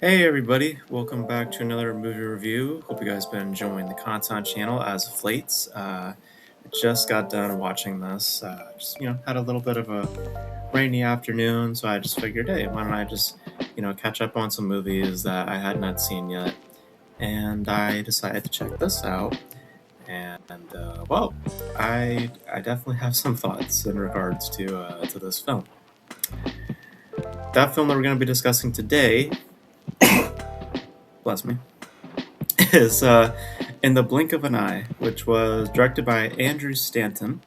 Hey everybody, welcome back to another movie review. Hope you guys been enjoying the content channel as of late. I just got done watching this. Just had a little bit of a rainy afternoon, so I just figured, hey, why don't I just catch up on some movies that I had not seen yet, and I decided to check this out. And I definitely have some thoughts in regards to this film. That film that we're going to be discussing today, bless me, is In the Blink of an Eye, which was directed by Andrew Stanton,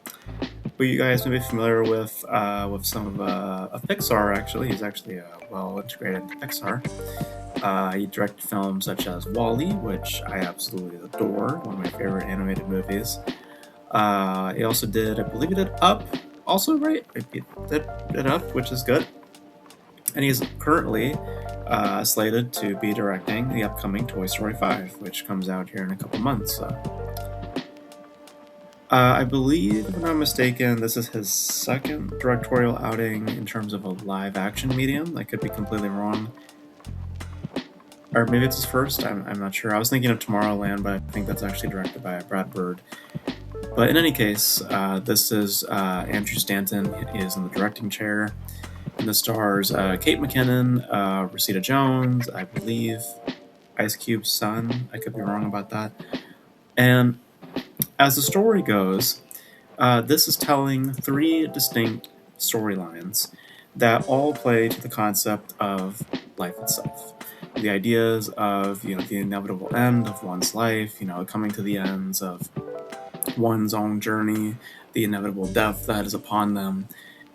who you guys may be familiar with some of Pixar. Actually, he's actually well integrated into Pixar. He directed films such as Wall-E, which I absolutely adore, one of my favorite animated movies. He also did, I believe he did Up, also, right? He did Up, which is good. And he's currently slated to be directing the upcoming Toy Story 5, which comes out here in a couple months. I believe, if I'm not mistaken, this is his second directorial outing in terms of a live-action medium. I could be completely wrong. Or maybe it's his first, I'm not sure. I was thinking of Tomorrowland, but I think that's actually directed by Brad Bird. But in any case, this is Andrew Stanton. He is in the directing chair. And the stars Kate McKinnon, Rosita Jones, I believe Ice Cube's son. I could be wrong about that. And as the story goes, this is telling three distinct storylines that all play to the concept of life itself. The ideas of the inevitable end of one's life, coming to the ends of one's own journey, the inevitable death that is upon them.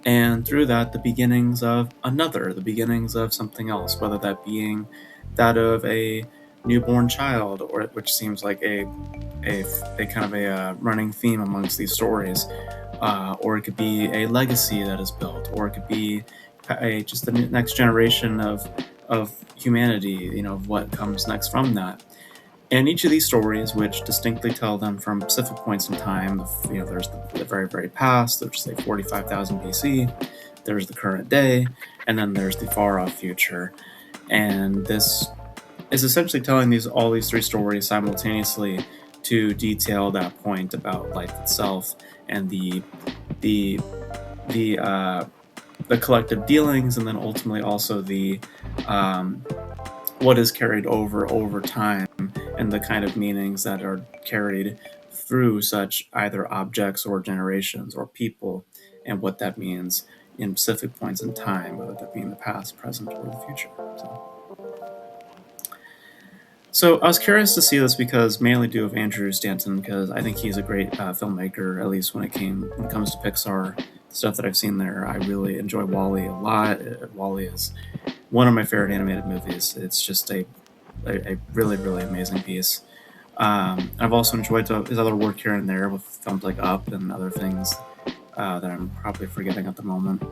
And through that, the beginnings of the beginnings of something else, whether that being that of a newborn child, or which seems like a kind of a running theme amongst these stories, or it could be a legacy that is built, or it could be just the next generation of humanity, of what comes next from that. And each of these stories, which distinctly tell them from specific points in time, there's the very, very past, there's say 45,000 BC, there's the current day, and then there's the far off future. And this is essentially telling all these three stories simultaneously to detail that point about life itself and the collective dealings, and then ultimately also the what is carried over time, and the kind of meanings that are carried through such either objects or generations or people, and what that means in specific points in time, whether that be in the past, present, or the future. So I was curious to see this because mainly due of Andrew Stanton, because I think he's a great filmmaker, at least when it comes to Pixar. The stuff that I've seen there, I really enjoy Wall-E a lot. Wall-E is one of my favorite animated movies. It's just a really, really amazing piece. I've also enjoyed his other work here and there with films like Up and other things that I'm probably forgetting at the moment.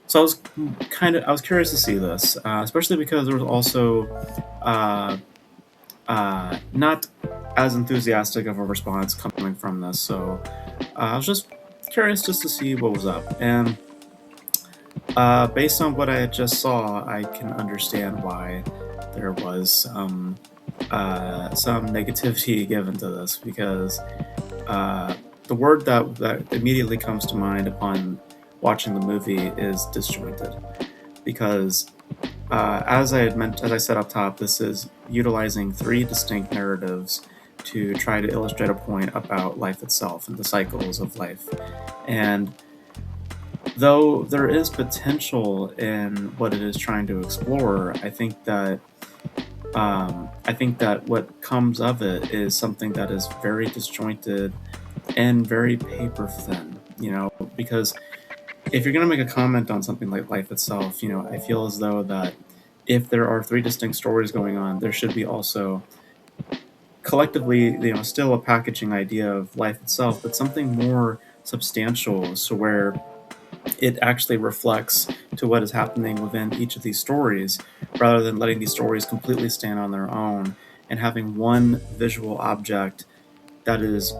So I was curious to see this, especially because there was also not as enthusiastic of a response coming from this. So I was just curious just to see what was up. And based on what I just saw, I can understand why there was some negativity given to this, because the word that immediately comes to mind upon watching the movie is disjointed. Because as I said up top, this is utilizing three distinct narratives to try to illustrate a point about life itself and the cycles of life. And though there is potential in what it is trying to explore, I think that what comes of it is something that is very disjointed and very paper thin. Because if you're going to make a comment on something like life itself, I feel as though that if there are three distinct stories going on, there should be also collectively, still a packaging idea of life itself, but something more substantial, so where it actually reflects to what is happening within each of these stories, rather than letting these stories completely stand on their own and having one visual object that is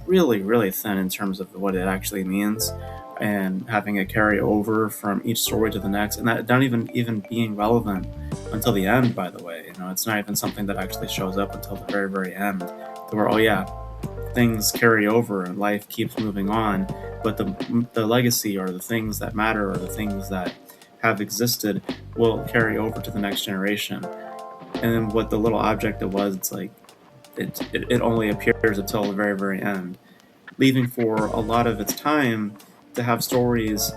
really, really thin in terms of what it actually means, and having it carry over from each story to the next, and that not even being relevant until the end, by the way. It's not even something that actually shows up until the very, very end, where, oh yeah, things carry over and life keeps moving on, but the legacy, or the things that matter, or the things that have existed, will carry over to the next generation. And then what the little object it was, it's like it only appears until the very, very end, leaving for a lot of its time to have stories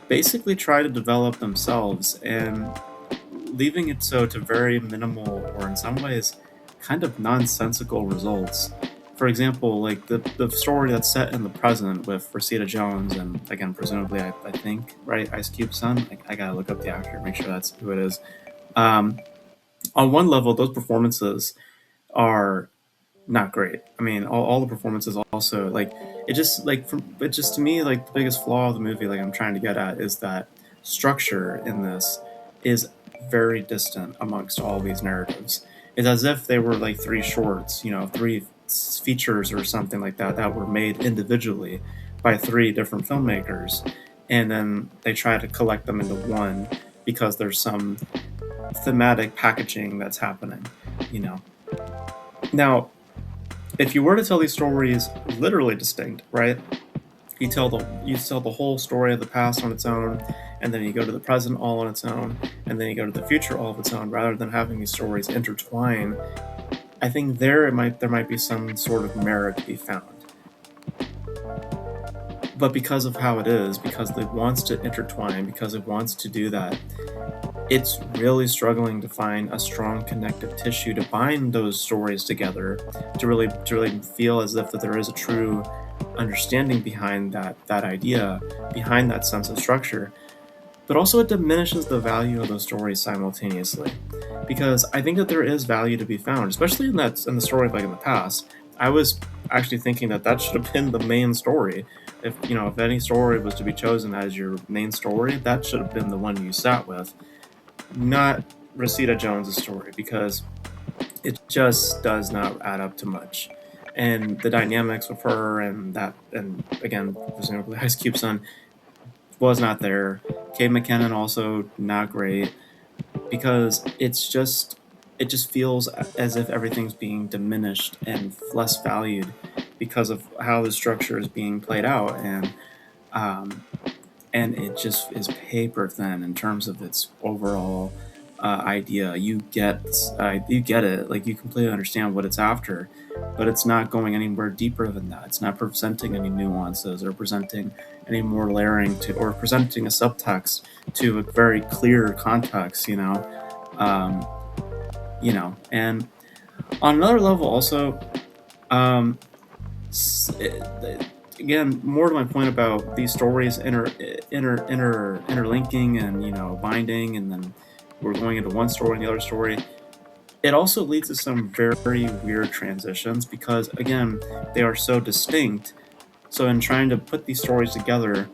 basically try to develop themselves, and leaving it so to very minimal, or in some ways kind of nonsensical results. For example, like the story that's set in the present with Rosita Jones, and again, presumably, I think, right, Ice Cube's son. I gotta look up the actor, make sure that's who it is. Um, on one level, those performances are not great. I mean, all the performances also, like, it just, to me, like, the biggest flaw of the movie, like I'm trying to get at, is that structure in this is very distant amongst all these narratives. It's as if they were like three shorts, three features or something like that were made individually by three different filmmakers, and then they try to collect them into one because there's some thematic packaging that's happening, you know. Now, if you were to tell these stories literally distinct, right? You tell the whole story of the past on its own, and then you go to the present all on its own, and then you go to the future all of its own, rather than having these stories intertwine. I think there might be some sort of merit to be found. But because of how it is, because it wants to intertwine, because it wants to do that, it's really struggling to find a strong connective tissue to bind those stories together, to really feel as if that there is a true understanding behind that idea, behind that sense of structure. But also, it diminishes the value of those stories simultaneously, because I think that there is value to be found, especially in the story, like in the past. I was actually thinking that should have been the main story. If any story was to be chosen as your main story, that should have been the one you sat with, not Rosita Jones's story, because it just does not add up to much. And the dynamics with her, and again, presumably Ice Cube's son, was not there. Kate McKinnon also not great, because it just feels as if everything's being diminished and less valued because of how the structure is being played out, um, and it just is paper thin in terms of its overall idea. You get it, like, you completely understand what it's after, but it's not going anywhere deeper than that. It's not presenting any nuances, or presenting any more layering to, or presenting a subtext to a very clear context. Um, and on another level, also, um, again, more to my point about these stories interlinking, and binding, and then we're going into one story and the other story. It also leads to some very weird transitions, because again, they are so distinct. So in trying to put these stories together,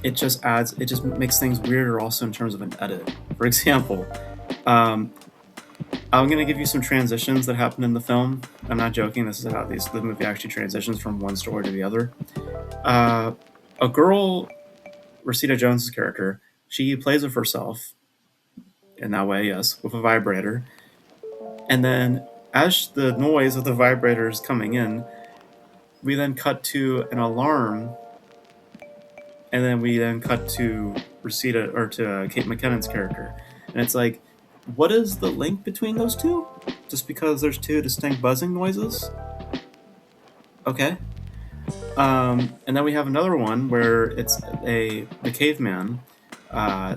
it just makes things weirder, also in terms of an edit. For example, um, I'm gonna give you some transitions that happen in the film. I'm not joking. This is how the movie actually transitions from one story to the other. Uh, a girl, Rosita Jones's character, she plays with herself in that way, yes, with a vibrator. And then, as the noise of the vibrator is coming in, we then cut to an alarm, and then we then cut to Rosita, or to Kate McKinnon's character, and it's like, what is the link between those two? Just because there's two distinct buzzing noises? Okay. And then we have another one where it's the caveman,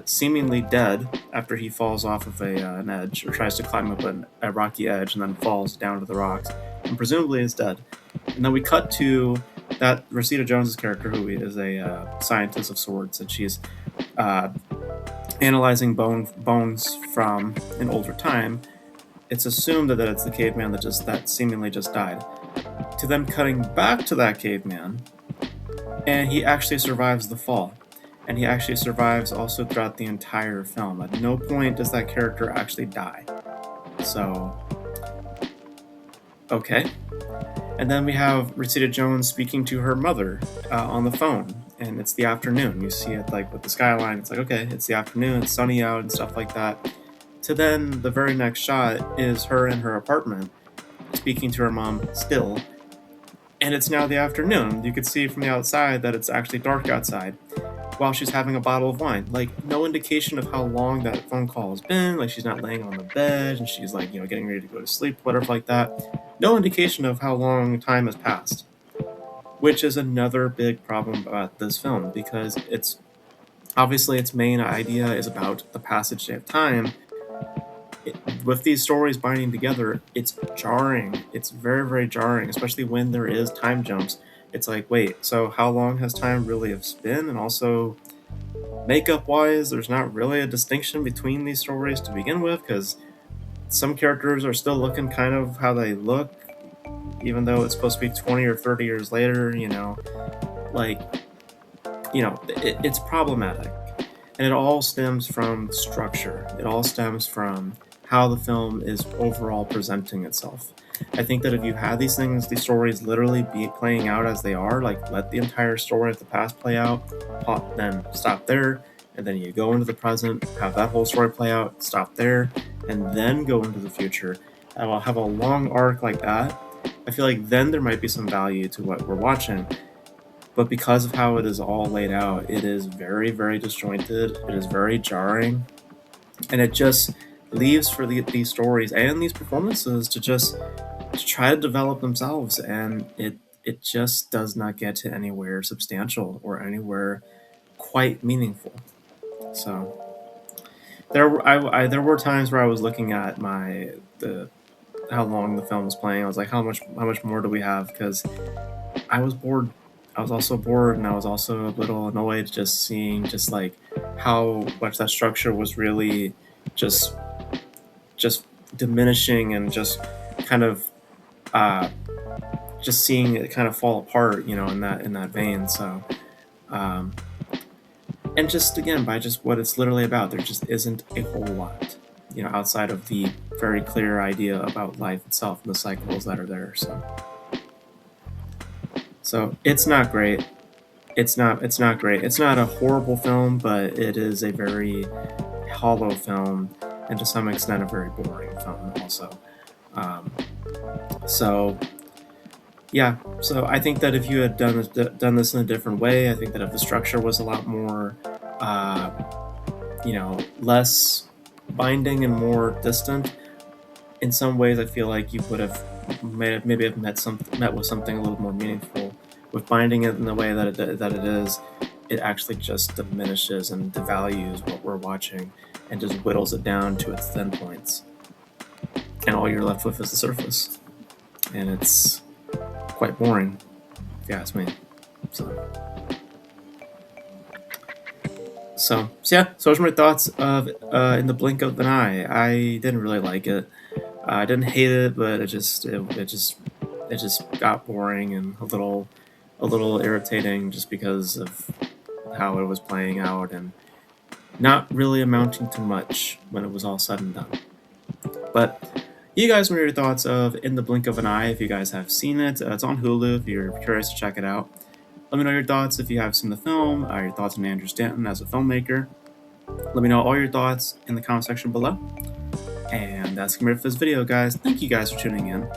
seemingly dead after he falls off of an edge, or tries to climb up a rocky edge and then falls down to the rocks, and presumably is dead. And then we cut to that Rosita Jones's character, who is a scientist of sorts, and she's uh, analyzing bones from an older time. It's assumed that it's the caveman that seemingly just died. To them cutting back to that caveman, and he actually survives the fall, and he actually survives also throughout the entire film. At no point does that character actually die. So, okay. And then we have Rosita Jones speaking to her mother on the phone, and it's the afternoon. You see it like with the skyline. It's like, okay, it's the afternoon, it's sunny out and stuff like that. to then the very next shot is her in her apartment speaking to her mom still, and it's now the afternoon. You could see from the outside that it's actually dark outside while she's having a bottle of wine. Like, no indication of how long that phone call has been. Like, she's not laying on the bed and she's like, getting ready to go to sleep, whatever, like that. No indication of how long time has passed, which is another big problem about this film, because it's obviously its main idea is about the passage of time. With these stories binding together, it's jarring. It's very, very jarring, especially when there is time jumps. It's like, wait, so how long has time really have been? And also, makeup wise, there's not really a distinction between these stories to begin with, because some characters are still looking kind of how they look, even though it's supposed to be 20 or 30 years later. Like, it's problematic. And it all stems from structure. It all stems from how the film is overall presenting itself. I think that if you had these stories literally be playing out as they are, like let the entire story of the past play out, then stop there, and then you go into the present, have that whole story play out, stop there, and then go into the future, and I'll have a long arc like that. I feel like then there might be some value to what we're watching. But because of how it is all laid out, it is very, very disjointed. It is very jarring. And it just leaves for these stories and these performances to try to develop themselves. And it just does not get to anywhere substantial or anywhere quite meaningful. So there were times where I was looking at how long the film was playing. I was like, how much more do we have? Because I was bored. I was also bored, and I was also a little annoyed just seeing like how much that structure was really just diminishing, and just kind of just seeing it kind of fall apart, in that vein. So, and just again, by just what it's literally about, there just isn't a whole lot, outside of the very clear idea about life itself and the cycles that are there. So it's not great. It's not great. It's not a horrible film, but it is a very hollow film, and to some extent a very boring film also. So yeah, so I think that if you had done this in a different way, I think that if the structure was a lot more, less binding and more distant, in some ways, I feel like you would have maybe have met with something a little more meaningful. With binding it in the way that it is, it actually just diminishes and devalues what we're watching, and just whittles it down to its thin points. And all you're left with is the surface, and it's quite boring, if you ask me. So yeah. So those are my thoughts of In the Blink of an Eye. I didn't really like it. I didn't hate it, but it just got boring and a little irritating, just because of how it was playing out, and not really amounting to much when it was all said and done. But you guys, what are your thoughts of In the Blink of an Eye? If you guys have seen it, it's on Hulu if you're curious to check it out. Let me know your thoughts if you have seen the film, your thoughts on Andrew Stanton as a filmmaker. Let me know all your thoughts in the comment section below. And that's gonna be it for this video, guys. Thank you guys for tuning in.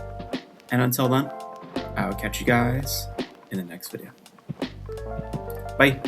And until then, I will catch you guys in the next video. Bye.